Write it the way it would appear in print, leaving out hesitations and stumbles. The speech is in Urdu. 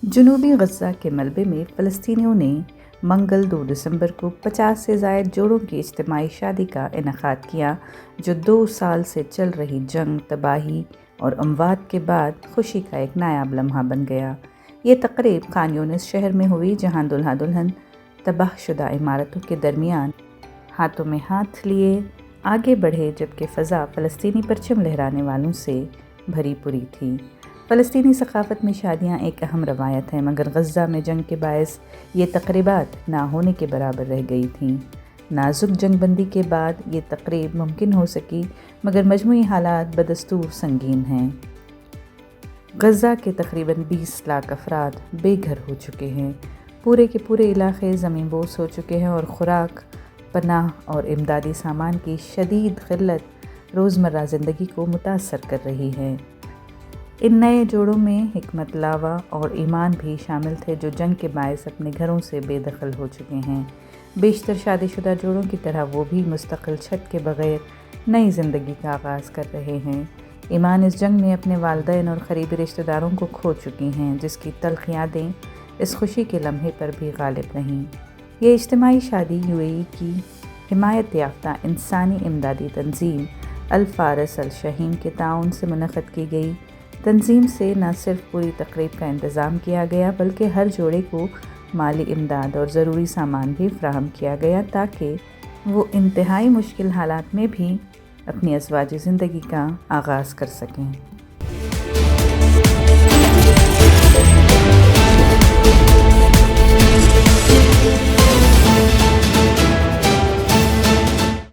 جنوبی غزہ کے ملبے میں فلسطینیوں نے منگل 2 دسمبر کو 50 سے زائد جوڑوں کی اجتماعی شادی کا انعقاد کیا، جو 2 سال سے چل رہی جنگ، تباہی اور اموات کے بعد خوشی کا ایک نایاب لمحہ بن گیا۔ یہ تقریب خان یونس شہر میں ہوئی، جہاں دلہا دلہن تباہ شدہ عمارتوں کے درمیان ہاتھوں میں ہاتھ لیے آگے بڑھے، جبکہ فضا فلسطینی پرچم لہرانے والوں سے بھری پوری تھی۔ فلسطینی ثقافت میں شادیاں ایک اہم روایت ہیں، مگر غزہ میں جنگ کے باعث یہ تقریبات نہ ہونے کے برابر رہ گئی تھیں۔ نازک جنگ بندی کے بعد یہ تقریب ممکن ہو سکی، مگر مجموعی حالات بدستور سنگین ہیں۔ غزہ کے تقریباً 20 لاکھ افراد بے گھر ہو چکے ہیں۔ پورے کے پورے علاقے زمین بوس ہو چکے ہیں اور خوراک، پناہ اور امدادی سامان کی شدید قلت روزمرہ زندگی کو متاثر کر رہی ہے۔ ان نئے جوڑوں میں حکمت لاوا اور ایمان بھی شامل تھے، جو جنگ کے باعث اپنے گھروں سے بے دخل ہو چکے ہیں۔ بیشتر شادی شدہ جوڑوں کی طرح وہ بھی مستقل چھت کے بغیر نئی زندگی کا آغاز کر رہے ہیں۔ ایمان اس جنگ میں اپنے والدین اور قریبی رشتہ داروں کو کھو چکی ہیں، جس کی تلخ یادیں اس خوشی کے لمحے پر بھی غالب رہیں۔ یہ اجتماعی شادی UAE کی حمایت یافتہ انسانی امدادی تنظیم الفارس الشحیم کے تعاون سے منعقد کی گئی۔ تنظیم سے نہ صرف پوری تقریب کا انتظام کیا گیا، بلکہ ہر جوڑے کو مالی امداد اور ضروری سامان بھی فراہم کیا گیا تاکہ وہ انتہائی مشکل حالات میں بھی اپنی ازدواجی زندگی کا آغاز کر سکیں۔